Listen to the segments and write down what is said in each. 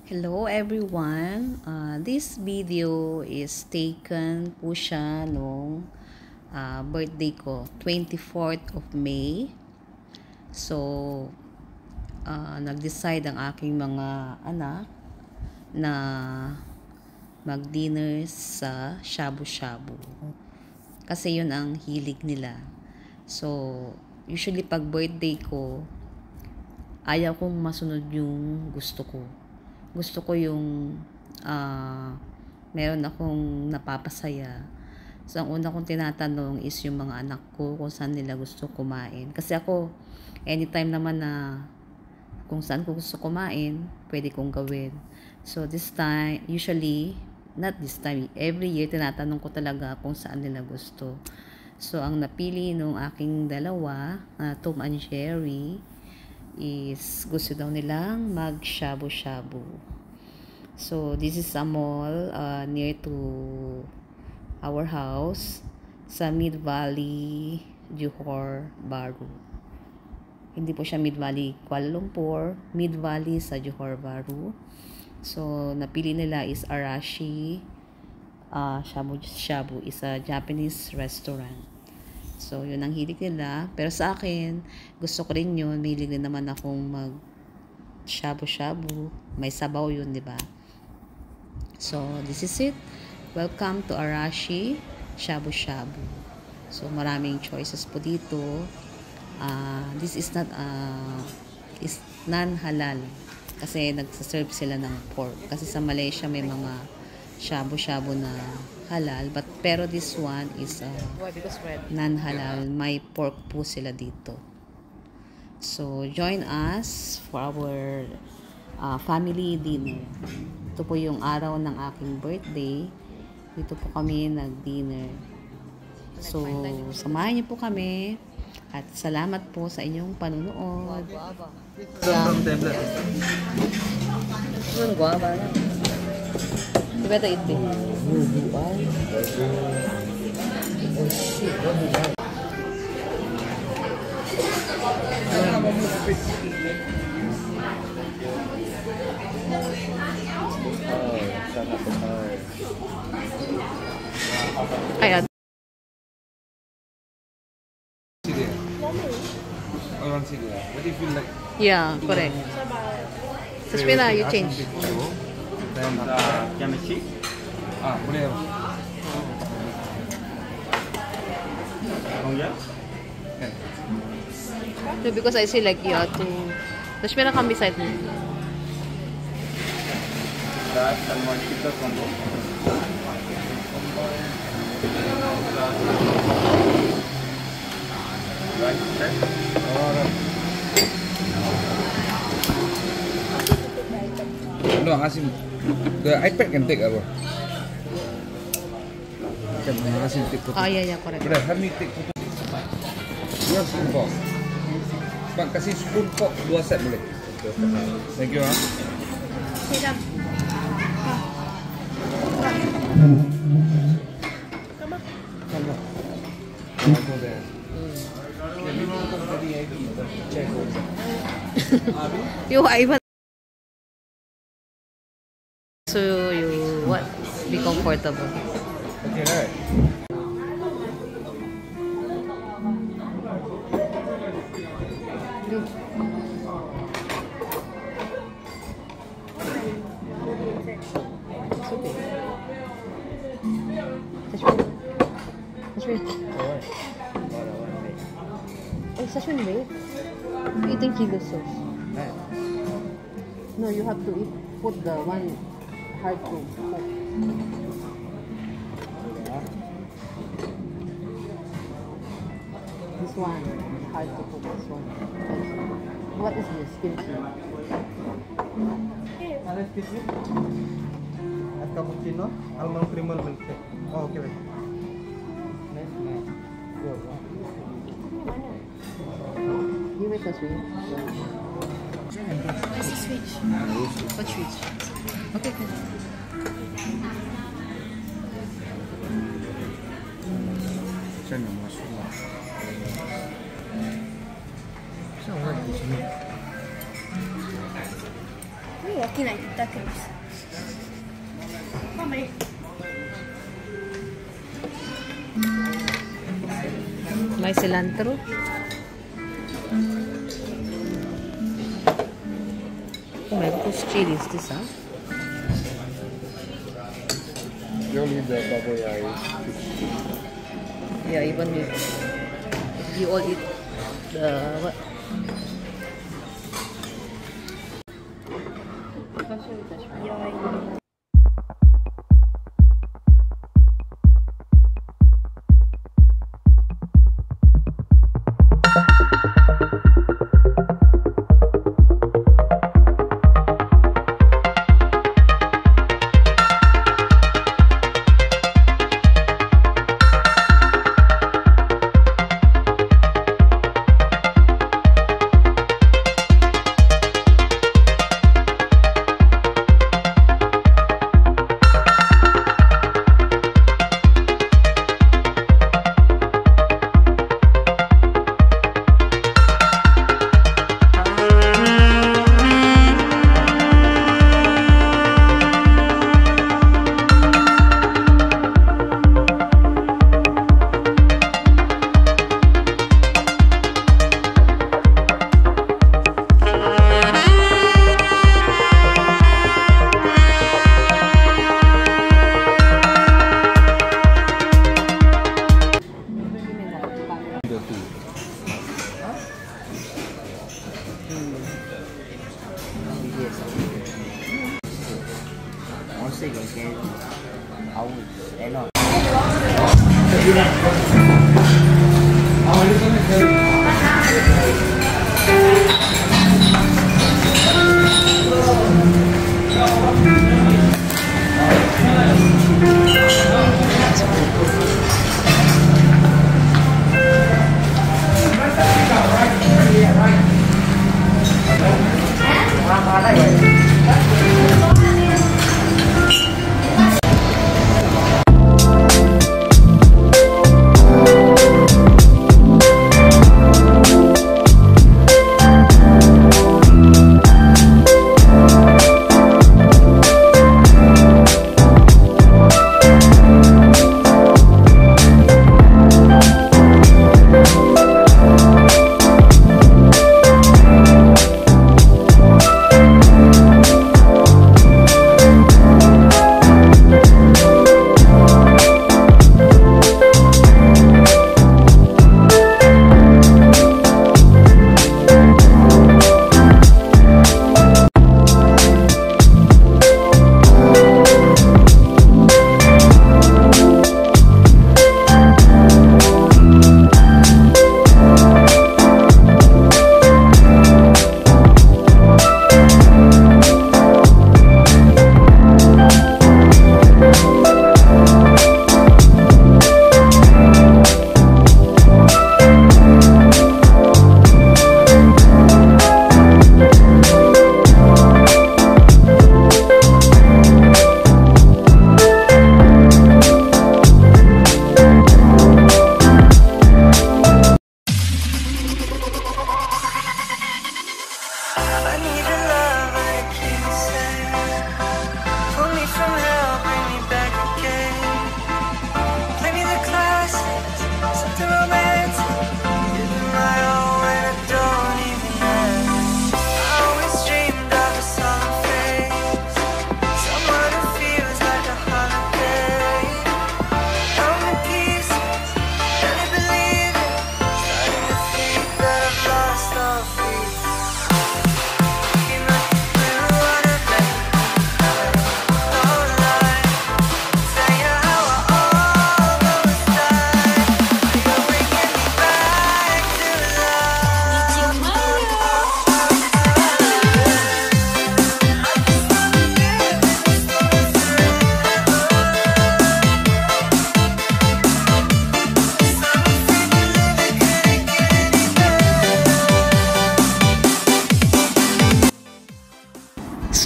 Hello everyone. This video is taken po siya nung birthday ko, 24th of May. So, nag-decide ang aking mga anak na mag-dinner sa shabu-shabu. Kasi yun ang hilig nila. So, usually pag birthday ko, ayaw kong masunod yung gusto ko. Gusto ko yung meron akong napapasaya. So, ang una kong tinatanong is yung mga anak ko kung saan nila gusto kumain. Kasi ako, anytime naman na kung saan ko gusto kumain, pwede kong gawin. So, this time, usually, not this time, every year, tinatanong ko talaga kung saan nila gusto. So, ang napili nung aking dalawa, Tom and Jerry, is gusto daw nilang mag shabu-shabu. So this is a mall near to our house sa Mid Valley, Johor Bahru. Hindi po siya Mid Valley Kuala Lumpur, Mid Valley sa Johor Bahru. So napili nila is Arashi Shabu-shabu, is a Japanese restaurant. So, yun ang hilig nila. Pero sa akin, gusto ko rin yun. May hilig din naman akong mag shabu-shabu. May sabaw yun, di ba? So, this is it. Welcome to Arashi Shabu-shabu. So, maraming choices po dito. This is not is non-halal. Kasi nagsaserve sila ng pork. Kasi sa Malaysia may mga shabu-shabu na halal, pero this one is non-halal. May pork po sila dito. So, join us for our family dinner. Ito po yung araw ng aking birthday. Dito po kami nag-dinner. So, samahan niyo po kami. At salamat po sa inyong panunood. You better eat it. Ayan. What do you feel like? Yeah, correct. Suspina, you change. Then kimchi. Boleh. Oh yeah. So because I see like you have to. Suspina, come beside me. That salmon tikka combo. Right. No, asim. The iPad can take apa? Can asim take photo. Oh, yeah, correct. Brother, help me take photo. Dua spoon pork. Bang, kasih spoon pork 2 set boleh? Thank you, Come on. Go there. You Ivan. So you what? Be comfortable. Okay, right. Good. It's okay. Sashmi. Oh, Sashmi, wait. Eating chili sauce. No, you have to eat. Put the one hard to cook. This one hard to cook. This one. What is this? Kimchi. Cappuccino, almond creamer milk tea. Oh, okay. Nice. Good. You make a sweet. Switch. What switch? Okay, good. Sana masuk. So what is it? 飽きないだけです。May cilantro. Oh, may cooked chili is this, huh? You only the baboy Yeah, even if you all eat the what?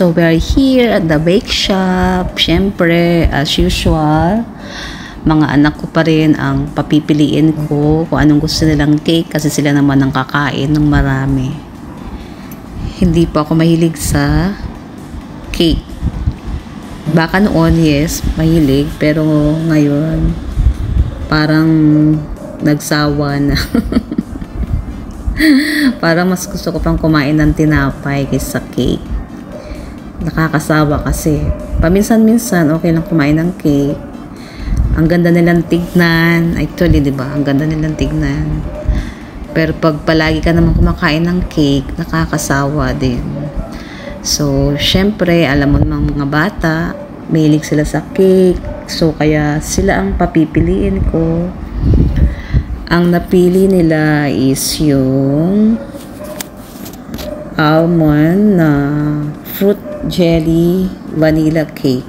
So, we are here at the bake shop. Siyempre, as usual, mga anak ko pa rin ang papipiliin ko kung anong gusto nilang cake kasi sila naman ang kakain ng marami. Hindi pa ako mahilig sa cake. Baka noon, yes, mahilig. Pero ngayon, parang nagsawa na. Parang mas gusto ko pang kumain ng tinapay kaysa cake. Nakakasawa kasi. Paminsan-minsan, okay lang kumain ng cake. Ang ganda nilang tignan. Actually, di ba? Ang ganda nilang tignan. Pero pag palagi ka naman kumakain ng cake, nakakasawa din. So, syempre, alam mo naman mga bata, mahilig sila sa cake. So, kaya sila ang papipiliin ko. Ang napili nila is yung almond na fruit jelly vanilla cake.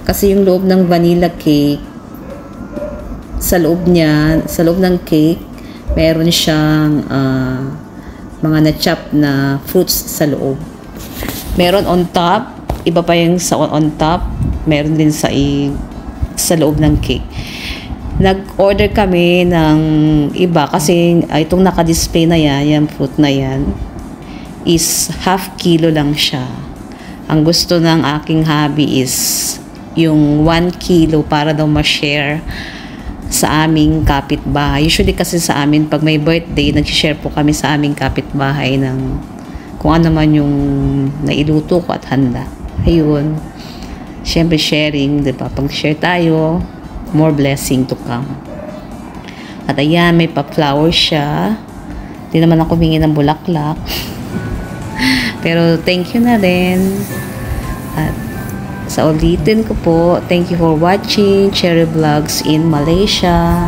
Kasi yung loob ng vanilla cake, sa loob ng cake, meron siyang mga na-chop na fruits sa loob. Meron on top, iba pa yung sa on top, meron din sa loob ng cake. Nag-order kami ng iba kasi itong naka-display na yan, yung fruit na yan, is half kilo lang siya. Ang gusto ng aking hubby is yung 1 kilo para daw ma-share sa aming kapitbahay. Usually kasi sa amin, pag may birthday, nag-share po kami sa aming kapitbahay ng kung ano man yung nailuto ko at handa. Ayun. Siyempre sharing, di ba? Pag share tayo, more blessing to come. At ayan, may pa-flower siya. Hindi naman ako humingi ng bulaklak. Pero thank you na rin. At sa ulitin ko po, thank you for watching Cherry Vlogs in Malaysia.